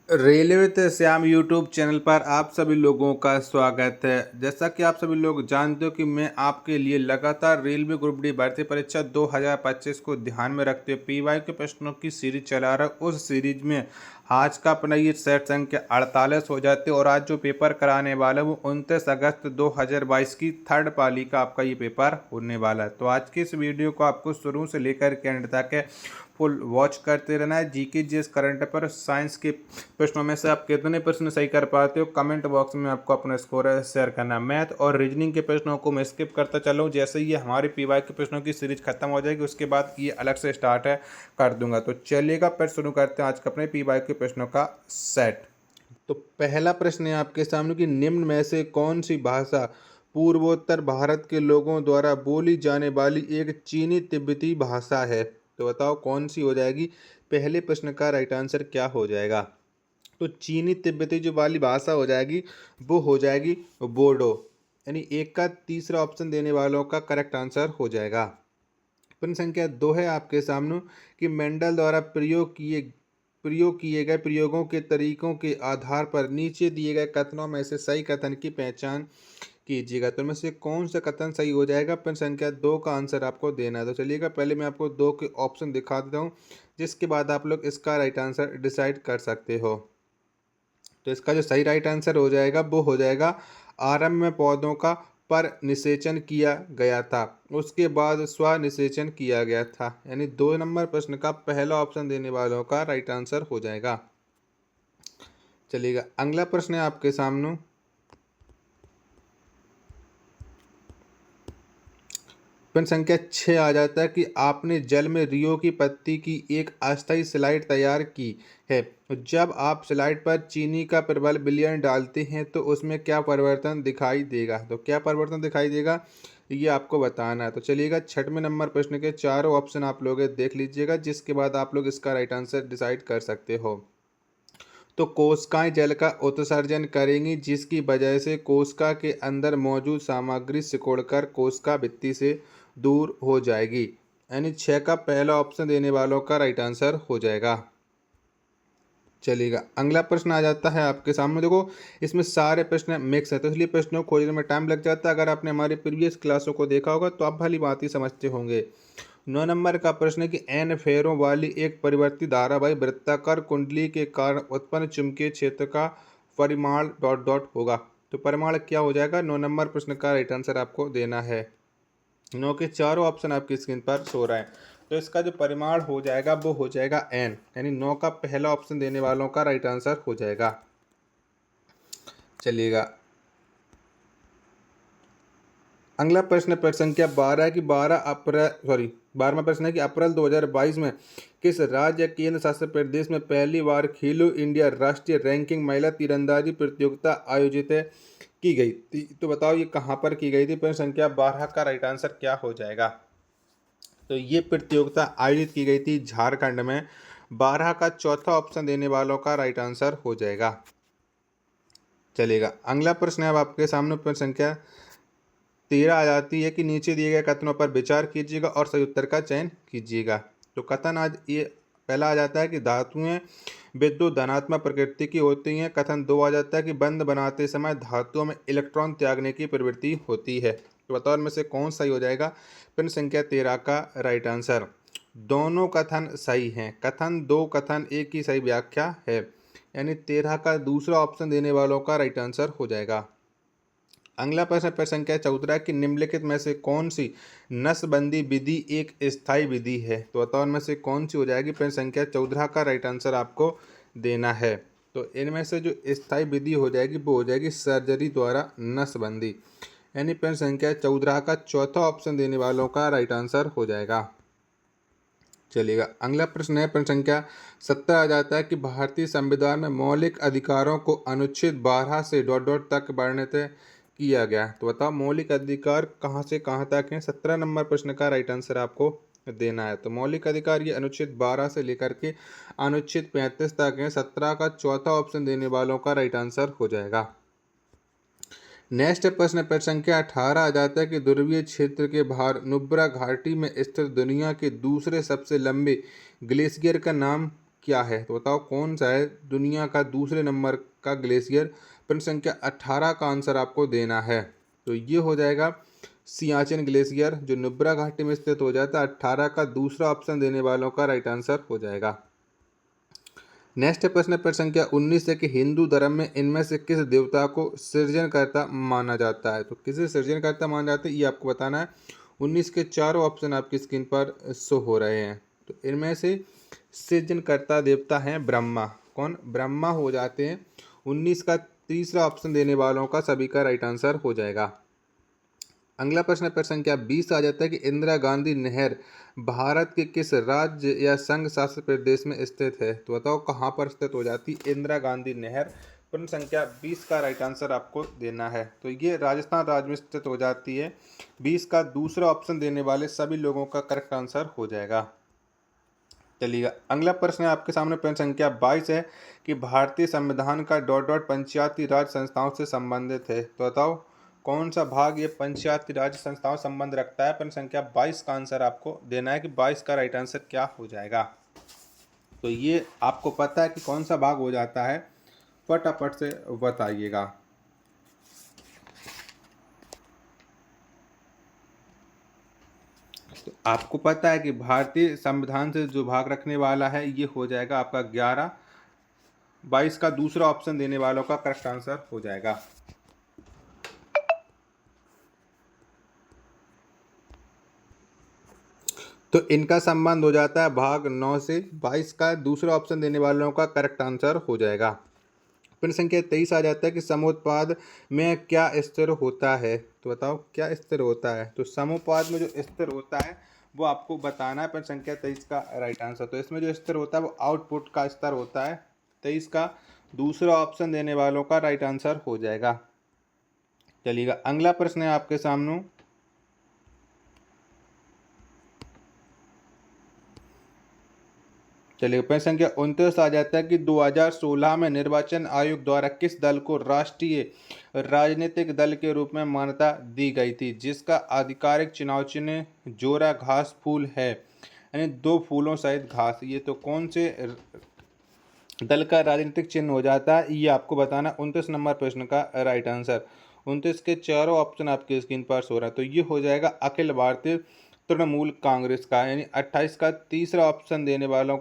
Railway ते Shyam YouTube channel पर आप सभी लोगों का स्वागत है। जैसा कि आप सभी लोग जानते हो कि मैं आपके लिए लगातार रेलवे ग्रुप डी भर्ती परीक्षा 2025 को ध्यान में रखते हुए पीवाई के प्रश्नों की सीरीज चला रहा हूं। उस सीरीज में आज का अपना ये सेट संख्या 48 हो जाते और आज जो पेपर कराने वाला है वो 29 अगस्त 2022 की थर्ड पाली का आपका ये पेपर होने वाला है। तो आज की इस वीडियो को आपको शुरू से लेकर के एंड तक फुल वॉच करते रहना है। GK GS current affair science के प्रश्नों में से आप कितने प्रश्न सही कर पाते हो कमेंट बॉक्स में आपको अपना स्कोर शेयर करना है। मैथ और रीजनिंग के प्रश्नों को मैं स्किप करता चला हूँ। जैसे ही हमारी पीवाई के प्रश्नों की सीरीज खत्म हो जाएगी उसके बाद ये अलग से स्टार्ट है कर दूंगा। तो चलिएगा फिर शुरू करते हैं आज का अपने पीवाई के प्रश्नों का सेट। तो पहला प्रश्न है आपके सामने कि निम्न में से कौन सी भाषा पूर्वोत्तर भारत के लोगों द्वारा बोली जाने वाली एक चीनी तिब्बती भाषा है। तो बताओ कौन सी हो जाएगी। पहले प्रश्न का राइट आंसर क्या हो जाएगा। तो चीनी तिब्बती जो वाली भाषा हो जाएगी वो हो जाएगी बोडो। यानी एक का तीसरा ऑप्शन देने वालों का करेक्ट आंसर हो जाएगा। प्रश्न संख्या 2 है आपके सामने कि मेंडल द्वारा प्रयोग किए गए प्रयोगों के तरीकों के आधार पर नीचे दिए गए कथनों में से सही कथन की पहचान कीजिएगा। तो इनमें से कौन सा कथन सही हो जाएगा। प्रश्न संख्या 2 का आंसर आपको देना है। तो चलिएगा पहले मैं आपको 2 के ऑप्शन दिखा देता हूँ जिसके बाद आप लोग इसका राइट आंसर डिसाइड कर सकते हो। तो इसका जो सही राइट आंसर हो जाएगा वो हो जाएगा आरंभ में पौधों का पर निषेचन किया गया था उसके बाद स्व निषेचन किया गया था। यानी 2 नंबर प्रश्न का पहला ऑप्शन देने वालों का राइट आंसर हो जाएगा। चलिएगा अगला प्रश्न है आपके सामने। प्रश्न संख्या 6 आ जाता है कि आपने जल में रियो की पत्ती की एक अस्थायी स्लाइड तैयार की है। जब आप स्लाइड पर चीनी का प्रबल विलयन डालते हैं तो उसमें क्या परिवर्तन दिखाई देगा। तो क्या परिवर्तन दिखाई देगा ये आपको बताना है। तो चलिएगा 6वें नंबर प्रश्न के चारों ऑप्शन आप लोग देख लीजिएगा जिसके बाद आप लोग इसका राइट आंसर डिसाइड कर सकते हो। तो कोशिकाएं जल का उत्सर्जन करेंगी जिसकी वजह से कोशिका के अंदर मौजूद सामग्री सिकुड़कर कोशिका भित्ति से दूर हो जाएगी। यानी 6 का पहला ऑप्शन देने वालों का राइट आंसर हो जाएगा। चलिएगा अगला प्रश्न आ जाता है आपके सामने। देखो इसमें सारे प्रश्न मिक्स है तो इसलिए प्रश्नों को खोजने में टाइम लग जाता है। अगर आपने हमारी प्रीवियस क्लासों को देखा होगा तो आप भली बात ही समझते होंगे। 9 नंबर का प्रश्न है कि एन फेरों वाली एक परिवर्तित धारावाही वृत्ताकार कुंडली के कारण उत्पन्न चुंबकीय क्षेत्र का परिमाण डॉट डॉट होगा। तो परिमाण क्या हो जाएगा। 9 नंबर प्रश्न का राइट आंसर आपको देना है। 9 के चारों ऑप्शन आपकी स्क्रीन पर शो रहा है। तो इसका जो परिमाण हो जाएगा वो हो जाएगा एन। यानी 9 का पहला ऑप्शन देने वालों का राइट आंसर हो जाएगा। चलिएगा अगला प्रश्न संख्या 12 है कि 12वां प्रश्न है कि अप्रैल 2022 में किस राज्य केंद्र शासित प्रदेश में पहली बार खेलो इंडिया राष्ट्रीय रैंकिंग महिला तीरंदाजी प्रतियोगिता आयोजित की गई थी। तो बताओ ये कहाँ पर की गई थी। प्रश्न संख्या 12 का राइट आंसर क्या हो जाएगा। तो ये प्रतियोगिता आयोजित की गई थी झारखंड में। 12 का चौथा ऑप्शन देने वालों का राइट आंसर हो जाएगा। चलेगा अगला प्रश्न है अब आपके सामने। प्रश्न संख्या 13 आ जाती है कि नीचे दिए गए कथनों पर विचार कीजिएगा और सही उत्तर का चयन कीजिएगा। तो कथन आज ये पहला आ जाता है कि धातुएं विद्युत धनात्मक प्रकृति की होती हैं। कथन 2 आ जाता है कि बंध बनाते समय धातुओं में इलेक्ट्रॉन त्यागने की प्रवृत्ति होती है। तो बताओ इनमें से कौन सही हो जाएगा। प्रश्न संख्या 13 का राइट आंसर दोनों कथन सही हैं। कथन 2 कथन 1 की सही व्याख्या है। यानी 13 का दूसरा ऑप्शन देने वालों का राइट आंसर हो जाएगा। अगला प्रश्न संख्या 14 की निम्नलिखित में से कौन सी नसबंदी विधि एक स्थायी विधि है। तो बताओ इनमें से कौन सी हो जाएगी। प्रश्न संख्या 14 का राइट आंसर आपको देना है। तो इनमें से जो स्थायी विधि हो जाएगी वो हो जाएगी सर्जरी द्वारा नसबंदी। यानी प्रश्न संख्या 14 का चौथा ऑप्शन देने वालों का राइट आंसर हो जाएगा। चलिएगा अगला प्रश्न है प्रश्न संख्या 17 आ जाता है कि भारतीय संविधान में मौलिक अधिकारों को अनुच्छेद 12 से डॉट डॉट तक वर्णित किया गया। तो बताओ मौलिक अधिकार कहाँ से कहाँ तक हैं। 17 नंबर प्रश्न का राइट आंसर आपको देना है। तो मौलिक अधिकार ये अनुच्छेद 12 से लेकर के अनुच्छेद 35 तक हैं। 17 का चौथा ऑप्शन देने वालों का राइट आंसर हो जाएगा। नेक्स्ट प्रश्न संख्या 18 आ जाता है कि ध्रुवीय क्षेत्र के बाहर नुब्रा घाटी में स्थित दुनिया के दूसरे सबसे लंबे ग्लेशियर का नाम क्या है? तो बताओ कौन सा है दुनिया का दूसरे नंबर का ग्लेशियर? प्रश्न संख्या 18 का आंसर आपको देना है। तो ये हो जाएगा सियाचिन ग्लेशियर जो नुब्रा घाटी में स्थित हो जाता है। 18 का दूसरा ऑप्शन देने वालों का राइट आंसर हो जाएगा। नेक्स्ट प्रश्न प्रश्न संख्या 19 है कि हिंदू धर्म में इनमें से किस देवता को सृजनकर्ता माना जाता है? तो किसे सृजनकर्ता माना जाता है ये आपको बताना है। 19 के चारों ऑप्शन आपकी स्क्रीन पर शो हो रहे हैं। तो इनमें से सृजनकर्ता देवता हैं ब्रह्मा। कौन? ब्रह्मा हो जाते हैं। 19 का तीसरा ऑप्शन देने वालों का सभी का राइट आंसर हो जाएगा। अगला प्रश्न प्रश्न संख्या 20 आ जाता है कि इंदिरा गांधी नहर भारत के किस राज्य या संघ शासित प्रदेश में स्थित है? तो बताओ कहाँ पर स्थित हो जाती है इंदिरा गांधी नहर? प्रश्न संख्या 20 का राइट आंसर आपको देना है। तो ये राजस्थान राज्य में स्थित हो जाती है। 20 का दूसरा ऑप्शन देने वाले सभी लोगों का करेक्ट आंसर हो जाएगा। चलिएगा अगला प्रश्न है आपके सामने प्रश्न संख्या 22 है कि भारतीय संविधान का डॉट डॉट पंचायती राज संस्थाओं से संबंधित है। तो बताओ कौन सा भाग ये पंचायती राज संस्थाओं संबंध रखता है? प्रश्न संख्या 22 का आंसर आपको देना है कि 22 का राइट आंसर क्या हो जाएगा। तो ये आपको पता है कि कौन सा भाग हो जाता है, फटाफट से बताइएगा। तो आपको पता है कि भारतीय संविधान से जो भाग रखने वाला है ये हो जाएगा आपका 11। 22 का दूसरा ऑप्शन देने वालों का करेक्ट आंसर हो जाएगा। तो इनका संबंध हो जाता है भाग 9 से। 22 का दूसरा ऑप्शन देने वालों का करेक्ट आंसर हो जाएगा। प्रश्न संख्या 23 आ जाता है कि समोत्पाद में क्या स्थिर होता है? तो बताओ क्या स्थिर होता है? तो समोत्पाद में जो स्थिर होता है वो आपको बताना है। प्रश्न संख्या 23 का राइट आंसर। तो इसमें जो स्थिर होता है वो आउटपुट का स्तर होता है। 23 का दूसरा ऑप्शन देने वालों का राइट आंसर हो जाएगा। चलिएगा अगला प्रश्न है आपके सामने। चलिए प्रश्न संख्या 29 आ जाता है कि 2016 में निर्वाचन आयोग द्वारा किस दल को राष्ट्रीय राजनीतिक दल के रूप में मान्यता दी गई थी जिसका आधिकारिक चुनाव चिन्ह जोरा घास फूल है, यानी 2 फूलों सहित घास? ये तो कौन से दल का राजनीतिक चिन्ह हो जाता है ये आपको बताना। 29 नंबर प्रश्न का राइट आंसर। 29 के चारों ऑप्शन आपके स्क्रीन पर हो रहा है। तो ये हो जाएगा अखिल भारतीय तृणमूल कांग्रेस का, यानी 28 का तीसरा ऑप्शन देने वालों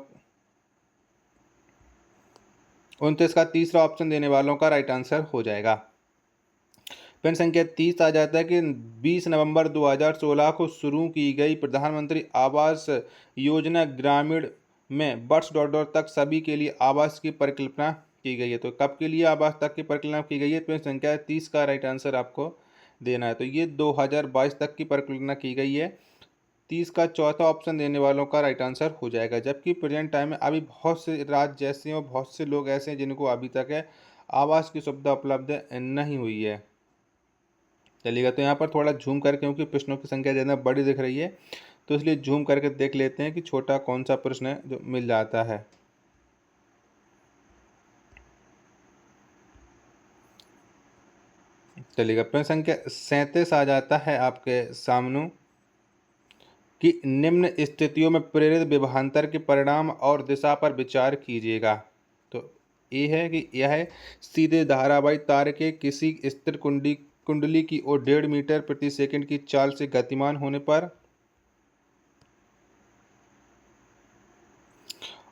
29 का तीसरा ऑप्शन देने वालों का राइट आंसर हो जाएगा। प्रश्न संख्या 30 आ जाता है कि 20 नवंबर 2016 को शुरू की गई प्रधानमंत्री आवास योजना ग्रामीण में वर्ष डॉट डॉट तक सभी के लिए आवास की परिकल्पना की गई है। तो कब के लिए आवास तक की परिकल्पना की गई है? प्रश्न संख्या 30 का राइट आंसर आपको देना है। तो ये 2022 तक की परिकल्पना की गई है। 30 का चौथा ऑप्शन देने वालों का राइट आंसर हो जाएगा। जबकि प्रेजेंट टाइम में अभी बहुत से राज्य ऐसे हैं और बहुत से लोग ऐसे हैं जिनको अभी तक है आवास की सुविधा उपलब्ध नहीं हुई है। चलिएगा तो यहाँ पर थोड़ा झूम करके, क्योंकि प्रश्नों की संख्या ज़्यादा बड़ी दिख रही है तो इसलिए झूम करके देख लेते हैं कि छोटा कौन सा प्रश्न है जो मिल जाता है। चलिएगा प्रश्न संख्या 37 आ जाता है आपके सामने कि निम्न स्थितियों में प्रेरित विभवांतर के परिणाम और दिशा पर विचार कीजिएगा। तो ये है कि यह सीधे धारावाही तार के किसी स्थिर कुंडली की ओर 1.5 मीटर प्रति सेकंड की चाल से गतिमान होने पर,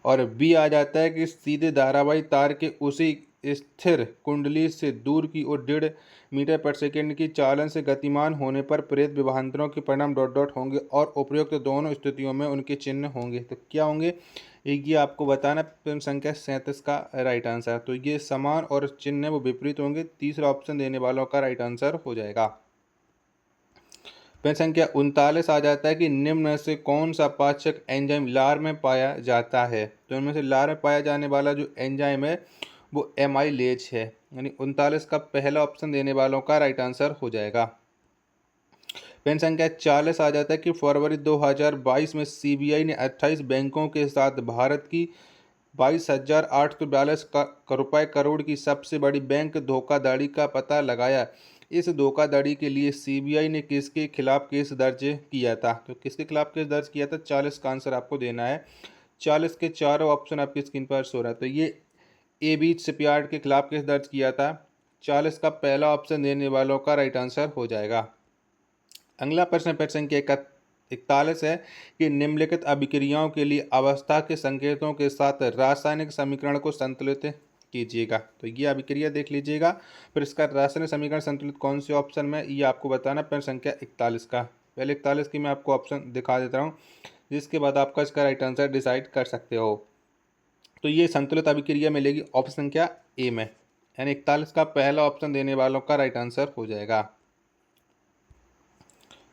और बी आ जाता है कि सीधे धारावाही तार के उसी स्थिर कुंडली से दूर की ओर 1.5 मीटर पर सेकंड की चालन से गतिमान होने पर प्रेरित विभवांतरों के परिणाम डॉट डॉट होंगे और उपरोक्त दोनों स्थितियों में उनके चिन्ह होंगे। तो क्या होंगे ये आपको बताना। प्रश्न संख्या 37 का राइट आंसर। तो ये समान और चिन्ह वो विपरीत होंगे। तीसरा ऑप्शन देने वालों का राइट आंसर हो जाएगा। प्रश्न संख्या 39 आ जाता है कि निम्न में से कौन सा पाचक एंजाइम लार में पाया जाता है? तो इनमें से लार में पाया जाने वाला जो एंजाइम है वो एमाइलेज है, यानी 39 का पहला ऑप्शन देने वालों का राइट आंसर हो जाएगा। प्रश्न संख्या 40 आ जाता है कि फरवरी 2022 में सीबीआई ने 28 बैंकों के साथ भारत की 22,842 रुपये करोड़ की सबसे बड़ी बैंक धोखाधड़ी का पता लगाया। इस धोखाधड़ी के लिए सीबीआई ने किसके खिलाफ केस दर्ज किया था? तो किसके खिलाफ केस दर्ज किया था? 40 का आंसर आपको देना है। 40 के चारों ऑप्शन आपकी स्क्रीन पर शो रहा है। तो ये ए बीच शिपयार्ड के खिलाफ केस दर्ज किया था। 40 का पहला ऑप्शन देने वालों का राइट आंसर हो जाएगा। अगला प्रश्न प्रश्न संख्या 41 है कि निम्नलिखित अभिक्रियाओं के लिए अवस्था के संकेतों के साथ रासायनिक समीकरण को संतुलित कीजिएगा। तो ये अभिक्रिया देख लीजिएगा, फिर इसका रासायनिक समीकरण संतुलित कौन से ऑप्शन में, ये आपको बताना। प्रश्न संख्या 41 का पहले 41 की मैं आपको ऑप्शन दिखा देता हूँ, जिसके बाद आपका इसका राइट आंसर डिसाइड कर सकते हो। तो ये संतुलित अभिक्रिया मिलेगी ऑप्शन संख्या ए में, यानी 41 का पहला ऑप्शन देने वालों का राइट आंसर हो जाएगा।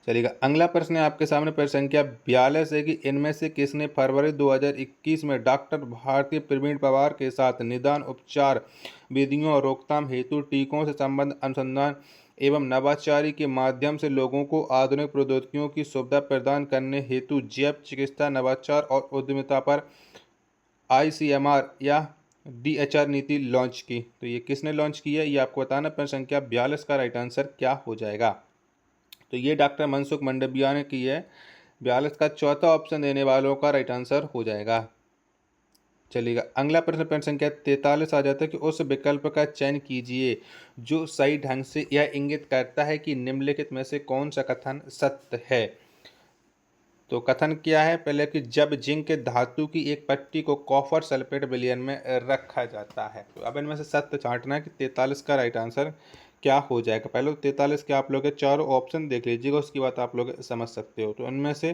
चलिएगा, अगला प्रश्न है आपके सामने प्रश्न संख्या 42 है कि इनमें से किसने फरवरी 2021 में डॉक्टर भारती प्रवीण पवार के साथ निदान उपचार विधियों और रोकथाम हेतु टीकों से संबंध अनुसंधान एवं नवाचारी के माध्यम से लोगों को आधुनिक प्रौद्योगिकियों की सुविधा प्रदान करने हेतु जैव चिकित्सा नवाचार और उद्यमिता पर ICMR या DHR नीति लॉन्च की? तो ये किसने लॉन्च की है, ये आपको बताना। प्रश्न संख्या 42 का राइट आंसर क्या हो जाएगा? तो ये डॉक्टर मनसुख मंडाविया ने की है। 42 का चौथा ऑप्शन देने वालों का राइट आंसर हो जाएगा। चलिएगा, अगला प्रश्न प्रश्न संख्या 43 आ जाता है कि उस विकल्प का चयन कीजिए जो सही ढंग से यह इंगित करता है कि निम्नलिखित में से कौन सा कथन सत्य है। तो कथन क्या है, पहले कि जब जिंक के धातु की एक पट्टी को कॉपर सल्फेट विलयन में रखा जाता है। तो अब इनमें से सत्य छांटना है कि 43 का राइट आंसर क्या हो जाएगा। पहले तो 43 के आप लोग चारों ऑप्शन देख लीजिएगा, उसकी बात आप लोग समझ सकते हो। तो इनमें से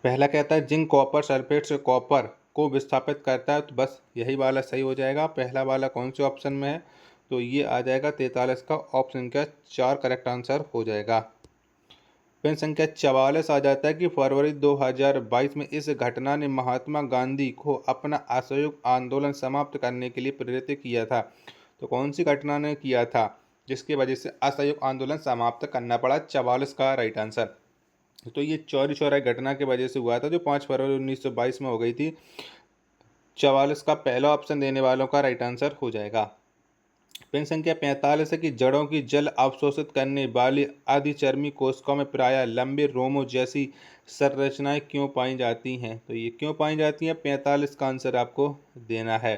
पहला कहता है जिंक कॉपर सल्फेट से कॉपर को विस्थापित करता है, तो बस यही वाला सही हो जाएगा। पहला वाला कौन से ऑप्शन में है, तो ये आ जाएगा 43 का ऑप्शन का 4 करेक्ट आंसर हो जाएगा। पेन संख्या 44 आ जाता है कि फरवरी 2022 में इस घटना ने महात्मा गांधी को अपना असहयोग आंदोलन समाप्त करने के लिए प्रेरित किया था। तो कौन सी घटना ने किया था जिसकी वजह से असहयोग आंदोलन समाप्त करना पड़ा? 44 का राइट आंसर। तो ये चौरी चौराई घटना की वजह से हुआ था, जो 5 फरवरी 1922 में हो गई थी। 44 का पहला ऑप्शन देने वालों का राइट आंसर हो जाएगा। पेन संख्या 45 है कि जड़ों की जल अवशोषित करने वाली अधिचर्मी कोशिकाओं में प्रायः लंबे रोमों जैसी संरचनाएं क्यों पाई जाती हैं? तो ये क्यों पाई जाती हैं, 45 का आंसर आपको देना है।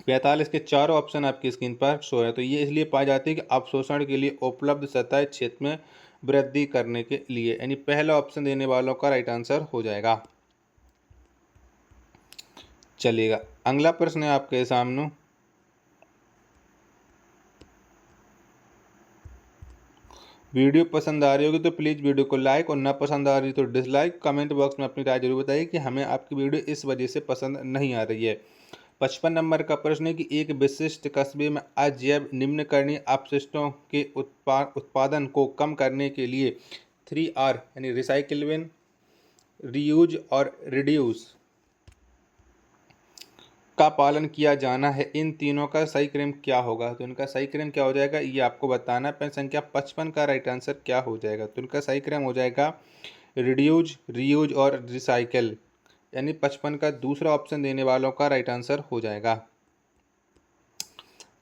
45 के चारों ऑप्शन आपकी स्क्रीन पर शो है। तो ये इसलिए पाई जाती है कि अवशोषण के लिए उपलब्ध सतह क्षेत्र में वृद्धि करने के लिए, यानी पहला ऑप्शन देने वालों का राइट आंसर हो जाएगा। चलिएगा, अगला प्रश्न है आपके सामने। वीडियो पसंद आ रही होगी तो प्लीज़ वीडियो को लाइक, और ना पसंद आ रही तो डिसलाइक। कमेंट बॉक्स में अपनी राय जरूर बताइए कि हमें आपकी वीडियो इस वजह से पसंद नहीं आ रही है। 55 नंबर का प्रश्न है कि एक विशिष्ट कस्बे में अजैव निम्नकरणीय अपशिष्टों के उत्पादन को कम करने के लिए 3R यानी रिसाइकिल, रीयूज और रिड्यूस का पालन किया जाना है। इन तीनों का सही क्रम क्या होगा? तो इनका सही क्रम क्या हो जाएगा, ये आपको बताना है। पेन संख्या 55 का राइट आंसर क्या हो जाएगा? तो इनका सही क्रम हो जाएगा रिड्यूज, रीयूज और रिसाइकिल, यानी 55 का दूसरा ऑप्शन देने वालों का राइट आंसर हो जाएगा।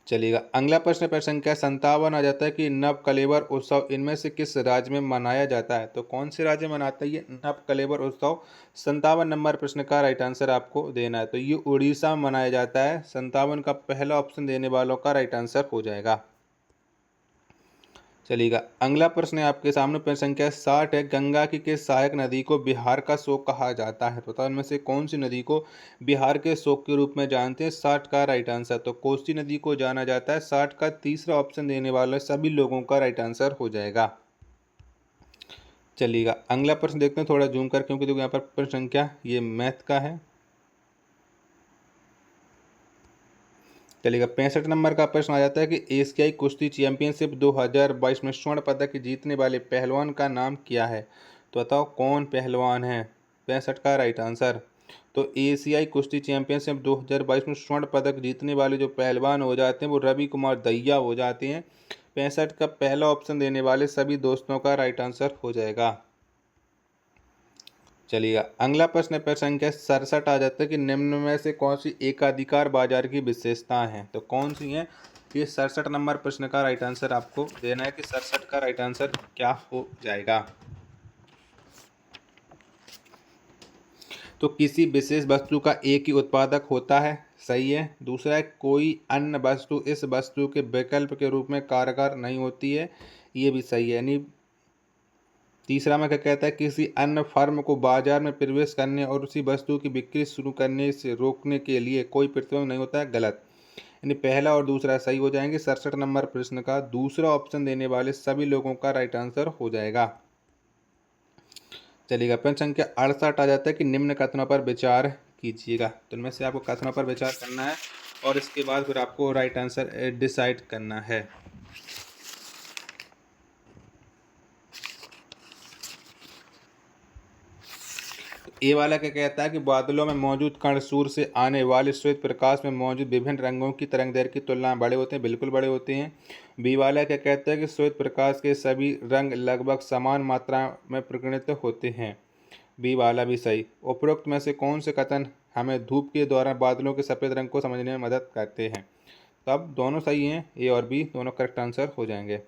चलिएगा, अगला प्रश्न प्रश्न संख्या 57 आ जाता है कि नव कलेवर उत्सव इनमें से किस राज्य में मनाया जाता है? तो कौन से राज्य मनाता है ये नव कलेवर उत्सव? 57 नंबर प्रश्न का राइट आंसर आपको देना है। तो ये उड़ीसा में मनाया जाता है। 57 का पहला ऑप्शन देने वालों का राइट आंसर हो जाएगा। चलिएगा, अगला प्रश्न है आपके सामने प्रश्न संख्या 60 है, गंगा की किस सहायक नदी को बिहार का शोक कहा जाता है? बताओ इनमें से कौन सी नदी को बिहार के शोक के रूप में जानते हैं? 60 का राइट आंसर तो कोसी नदी को जाना जाता है। 60 का तीसरा ऑप्शन देने वाले सभी लोगों का राइट आंसर हो जाएगा। चलिएगा, अगला प्रश्न देखते हैं, थोड़ा जूम कर, क्योंकि देखो यहाँ पर प्रश्न संख्या ये मैथ का है। चलिएगा, 65 नंबर का प्रश्न आ जाता है कि एशियाई कुश्ती चैंपियनशिप 2022 में स्वर्ण पदक जीतने वाले पहलवान का नाम क्या है? तो बताओ कौन पहलवान है? 65 का राइट आंसर। तो एशियाई कुश्ती चैंपियनशिप 2022 में स्वर्ण पदक जीतने वाले जो पहलवान हो जाते हैं वो रवि कुमार दहिया हो जाते हैं। 65 का पहला ऑप्शन देने वाले सभी दोस्तों का राइट आंसर हो जाएगा। चलिएगा, अगला प्रश्न प्रश्न संख्या 67 आ जाता है कि निम्न में से कौन सी एकाधिकार बाजार की विशेषताएं हैं? तो कौन सी हैं? ये 67 नंबर प्रश्न का राइट आंसर आपको देना है कि 67 का राइट आंसर क्या हो जाएगा। तो किसी विशेष वस्तु का एक ही उत्पादक होता है, सही है। दूसरा है कोई अन्य वस्तु इस वस्तु के विकल्प के रूप में कारगर नहीं होती है, ये भी सही है। यानी तीसरा में क्या कहता है, किसी अन्य फर्म को बाजार में प्रवेश करने और उसी वस्तु की बिक्री शुरू करने से रोकने के लिए कोई प्रतिबंध नहीं होता है, गलत। यानी पहला और दूसरा सही हो जाएंगे। 67 नंबर प्रश्न का दूसरा ऑप्शन देने वाले सभी लोगों का राइट आंसर हो जाएगा। चलिएगा, प्रश्न संख्या 68 आ जाता है कि निम्न कथनों पर विचार कीजिएगा। तो इनमें से आपको कथनों पर विचार करना है और इसके बाद फिर आपको राइट आंसर डिसाइड करना है। ए वाला क्या कहता है कि बादलों में मौजूद कण सूर्य से आने वाले श्वेत प्रकाश में मौजूद विभिन्न रंगों की तरंगदैर्घ्य की तुलना में बड़े होते हैं, बिल्कुल बड़े होते हैं। बी वाला क्या कहता है कि श्वेत प्रकाश के सभी रंग लगभग समान मात्रा में प्रकटित होते हैं, बी वाला भी सही। उपरोक्त में से कौन से कथन हमें धूप के दौरान बादलों के सफ़ेद रंग को समझने में मदद करते हैं? तो अब दोनों सही हैं, ए और बी दोनों करेक्ट आंसर हो जाएंगे।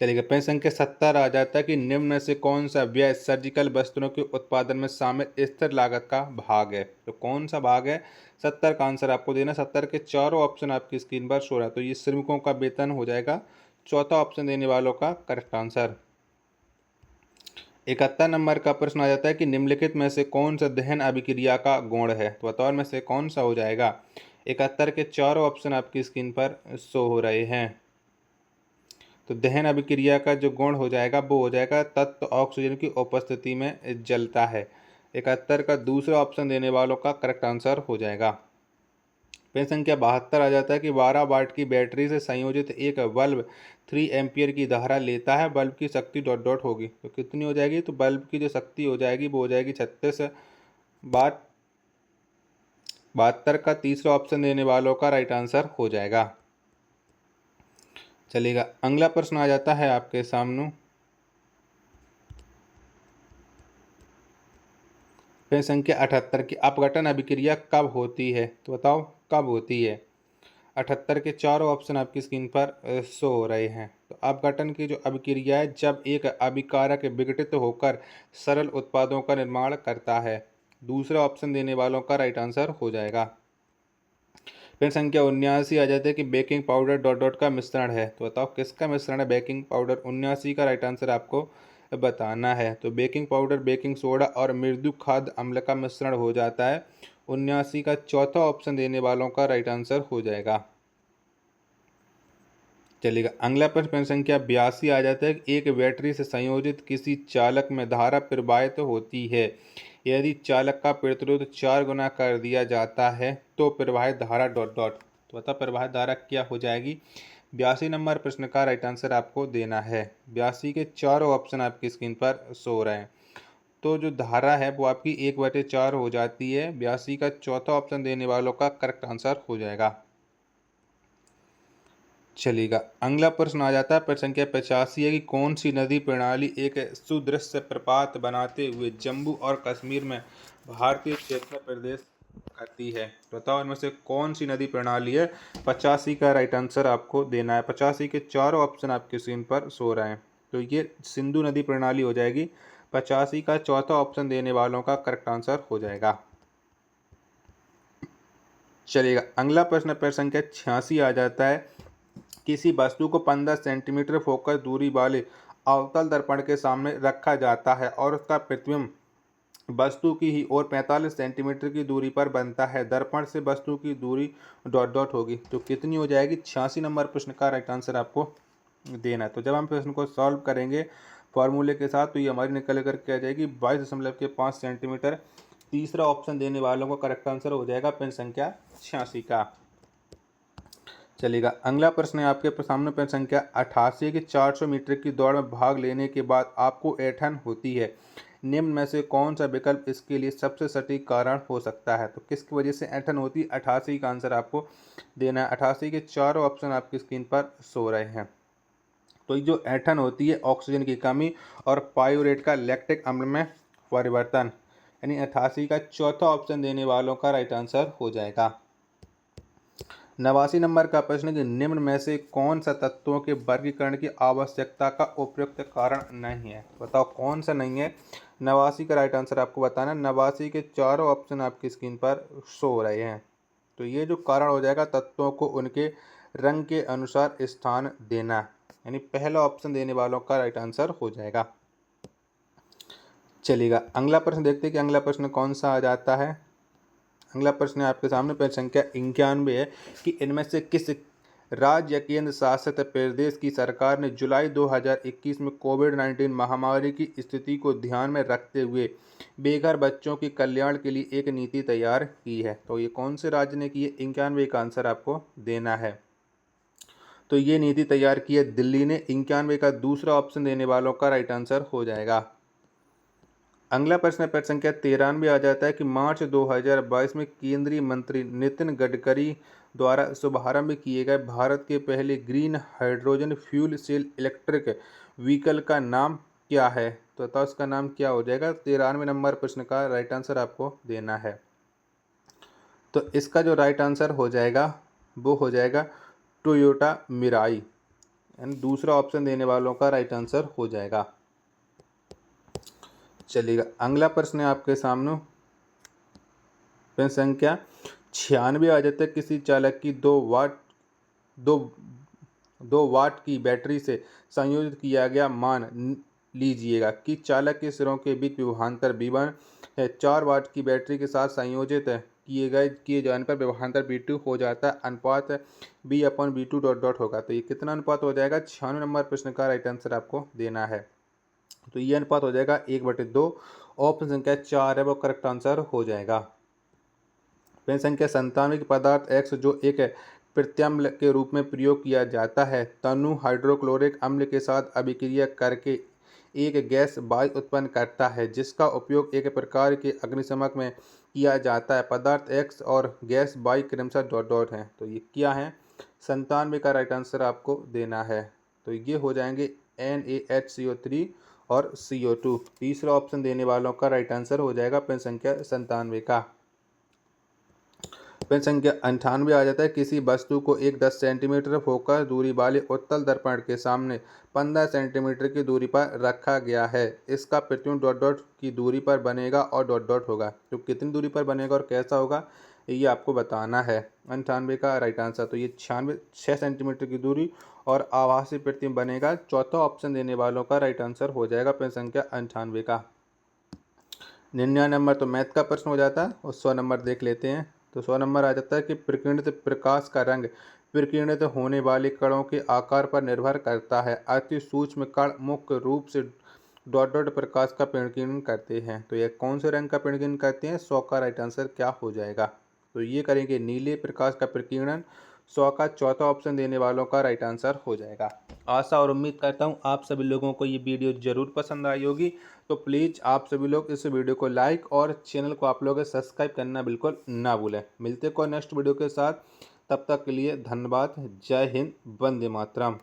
चलिए, प्रश्न संख्या 70 आ जाता है कि निम्न में से कौन सा व्यय सर्जिकल वस्तुओं के उत्पादन में शामिल स्थिर लागत का भाग है? तो कौन सा भाग है? 70 का आंसर आपको देना। 70 के चारों ऑप्शन आपकी स्क्रीन पर शो रहा है। तो ये श्रमिकों का वेतन हो जाएगा, चौथा ऑप्शन देने वालों का करेक्ट आंसर। 71 नंबर का प्रश्न आ जाता है कि निम्नलिखित में से कौन सा दहन अभिक्रिया का गुण है? तो बताओ में से कौन सा हो जाएगा? 71 के चारों ऑप्शन आपकी स्क्रीन पर शो हो रहे हैं। तो दहन अभिक्रिया का जो गुण हो जाएगा वो हो जाएगा तत्व ऑक्सीजन की उपस्थिति में जलता है। 71 का दूसरा ऑप्शन देने वालों का करेक्ट आंसर हो जाएगा। प्रश्न संख्या 72 आ जाता है कि 12 वाट की बैटरी से संयोजित एक बल्ब 3 एम्पियर की धारा लेता है, बल्ब की शक्ति डॉट डॉट होगी। तो कितनी हो जाएगी? तो बल्ब की जो शक्ति हो जाएगी वो हो जाएगी 36 वाट। 72 का तीसरा ऑप्शन देने वालों का राइट आंसर हो जाएगा। चलिएगा, अगला प्रश्न आ जाता है आपके सामने। प्रश्न संख्या 78 की अपघटन अभिक्रिया कब होती है? तो बताओ कब होती है? 78 के चारों ऑप्शन आपकी स्क्रीन पर शो हो रहे हैं। तो अपघटन की जो अभिक्रिया है जब एक अभिकारक विघटित होकर सरल उत्पादों का निर्माण करता है। दूसरा ऑप्शन देने वालों का राइट आंसर हो जाएगा। प्रश्न संख्या 79 आ जाता है कि बेकिंग पाउडर डॉट डॉट का मिश्रण है। तो बताओ किसका मिश्रण है बेकिंग पाउडर? 79 का राइट आंसर आपको बताना है। तो बेकिंग पाउडर बेकिंग सोडा और मृदु खाद्य अम्ल का मिश्रण हो जाता है। 79 का चौथा ऑप्शन देने वालों का राइट आंसर हो जाएगा। चलिएगा, अगला प्रश्न संख्या 82 आ जाता है कि एक बैटरी से संयोजित किसी चालक में धारा प्रवाहित होती है, यदि चालक का प्रतिरोध 4 गुना कर दिया जाता है तो प्रवाहित धारा डॉट डॉट। तो बता प्रवाहित धारा क्या हो जाएगी? 82 नंबर प्रश्न का राइट आंसर आपको देना है। 82 के चारों ऑप्शन आपकी स्क्रीन पर शो हो रहे हैं। तो जो धारा है वो आपकी 1/4 हो जाती है। 82 का चौथा ऑप्शन देने वालों का करेक्ट आंसर हो जाएगा। चलिएगा, अगला प्रश्न आ जाता है प्रश्न संख्या 85 है कि कौन सी नदी प्रणाली एक सुदृश्य प्रपात बनाते हुए जम्मू और कश्मीर में भारतीय क्षेत्र में प्रवेश करती है? बताओ इनमें से कौन सी नदी प्रणाली है? 85 का राइट आंसर आपको देना है। 85 के चारों ऑप्शन आपकी स्क्रीन पर शो रहे हैं। तो ये सिंधु नदी प्रणाली हो जाएगी। 85 का चौथा ऑप्शन देने वालों का करेक्ट आंसर हो जाएगा। चलिएगा, अगला प्रश्न संख्या 86 आ जाता है, किसी वस्तु को 15 सेंटीमीटर फोकस दूरी वाले अवतल दर्पण के सामने रखा जाता है और उसका प्रतिबिंब वस्तु की ही ओर 45 सेंटीमीटर की दूरी पर बनता है। दर्पण से वस्तु की दूरी डॉट डॉट होगी। तो कितनी हो जाएगी? 86 नंबर प्रश्न का राइट आंसर आपको देना है। तो जब हम प्रश्न को सॉल्व करेंगे फॉर्मूले के साथ तो ये हमारी निकल करके आ जाएगी 22.5 सेंटीमीटर। तीसरा ऑप्शन देने वालों का करेक्ट आंसर हो जाएगा प्रश्न संख्या 86 का। चलिएगा, अगला प्रश्न है आपके सामने प्रश्न संख्या 88 की 400 मीटर की दौड़ में भाग लेने के बाद आपको ऐंठन होती है, निम्न में से कौन सा विकल्प इसके लिए सबसे सटीक कारण हो सकता है? तो किसकी वजह से ऐंठन होती है? 88 का आंसर आपको देना है। 88 के चारों ऑप्शन आपकी स्क्रीन पर शो रहे हैं। तो जो ऐंठन होती है ऑक्सीजन की कमी और पायोरेट का लैक्टिक अम्ल में परिवर्तन, यानी 88 का चौथा ऑप्शन देने वालों का राइट आंसर हो जाएगा। 89 नंबर का प्रश्न कि निम्न में से कौन सा तत्वों के वर्गीकरण की आवश्यकता का उपयुक्त कारण नहीं है। बताओ कौन सा नहीं है। 89 का राइट आंसर आपको बताना। 89 के चारों ऑप्शन आपकी स्क्रीन पर शो हो रहे हैं। तो ये जो कारण हो जाएगा तत्वों को उनके रंग के अनुसार स्थान देना, यानी पहला ऑप्शन देने वालों का राइट आंसर हो जाएगा। चलिएगा अगला प्रश्न देखते हैं कि अगला प्रश्न कौन सा आ जाता है। अगला प्रश्न आपके सामने प्रश्न संख्या 91 है कि इनमें से किस राज्य या केंद्र शासित प्रदेश की सरकार ने जुलाई 2021 में कोविड-19 महामारी की स्थिति को ध्यान में रखते हुए बेघर बच्चों के कल्याण के लिए एक नीति तैयार की है। तो ये कौन से राज्य ने की है। 91 का आंसर आपको देना है। तो ये नीति तैयार की है दिल्ली ने। 91 का दूसरा ऑप्शन देने वालों का राइट आंसर हो जाएगा। अगला प्रश्न प्रश्न संख्या 93 आ जाता है कि मार्च 2022 में केंद्रीय मंत्री नितिन गडकरी द्वारा शुभारंभ किए गए भारत के पहले green hydrogen fuel cell electric vehicle का नाम क्या है। तो बताओ इसका नाम क्या हो जाएगा। 93 नंबर प्रश्न का राइट आंसर आपको देना है। तो इसका जो राइट आंसर हो जाएगा वो हो जाएगा टोयोटा मिराई, यानी दूसरा ऑप्शन देने वालों का राइट आंसर हो जाएगा। चलिएगा अगला प्रश्न है आपके सामने प्रश्न संख्या 96 आ जाता है। किसी चालक की 2 वाट की बैटरी से संयोजित किया गया मान लीजिएगा कि चालक के सिरों के बीच विभवांतर V1 है। 4 वाट की बैटरी के साथ संयोजित किए जाने पर विभवांतर V2 हो जाता है। अनुपात B/V2 डॉट डॉट होगा। तो ये कितना अनुपात हो जाएगा। 96 नंबर प्रश्न का राइट आंसर आपको देना है। तो ये अनुपात हो जाएगा 1/2। ऑप्शन संख्या 4 है वो करेक्ट आंसर हो जाएगा। प्रश्न संख्या 97 की पदार्थ X जो एक प्रत्याम्ल के रूप में प्रयोग किया जाता है तनु हाइड्रोक्लोरिक अम्ल के साथ अभिक्रिया करके एक गैस वायु उत्पन्न करता है जिसका उपयोग एक प्रकार के अग्निशमन में किया जाता है। पदार्थ X और गैस वायु क्रमशः डॉट डॉट हैं। तो ये क्या है। 97 का राइट आंसर आपको देना है। तो ये हो जाएंगे NaHCO3 और CO2। तीसरा ऑप्शन देने वालों का राइट आंसर हो जाएगा प्रश्न संख्या 97 का। प्रश्न संख्या 98 आ जाता है। किसी वस्तु को एक 10 सेंटीमीटर फोकस दूरी वाले उत्तल दर्पण के सामने 15 सेंटीमीटर की दूरी पर रखा गया है। इसका प्रतिबिंब डॉट डॉट की दूरी पर बनेगा और डॉट डॉट होगा। तो कितनी दूरी पर बनेगा और कैसा होगा ये आपको बताना है। 98 का राइट आंसर। तो ये 6 सेंटीमीटर की दूरी और आभासी प्रतिबिंब बनेगा। चौथा ऑप्शन देने वालों का राइट आंसर हो जाएगा प्रश्न संख्या 98 का। 99 नंबर तो मैथ का प्रश्न हो जाता है और 100 नंबर देख लेते हैं। तो 100 नंबर आ जाता है कि प्रकीर्णित प्रकाश का रंग प्रकीर्णित होने वाले कणों के आकार पर निर्भर करता है। अति सूक्ष्म कण मुख्य रूप से डॉट डॉट प्रकाश का प्रकीर्णन करते हैं। तो ये कौन से रंग का प्रकीर्णन करते हैं। 100 का राइट आंसर क्या हो जाएगा। तो ये करेंगे नीले प्रकाश का प्रकीर्णन। 100 का चौथा ऑप्शन देने वालों का राइट आंसर हो जाएगा। आशा और उम्मीद करता हूँ आप सभी लोगों को ये वीडियो जरूर पसंद आई होगी। तो प्लीज़ आप सभी लोग इस वीडियो को लाइक और चैनल को आप लोग सब्सक्राइब करना बिल्कुल ना भूलें। मिलते को नेक्स्ट वीडियो के साथ। तब तक के लिए धन्यवाद। जय हिंद, वंदे मातरम।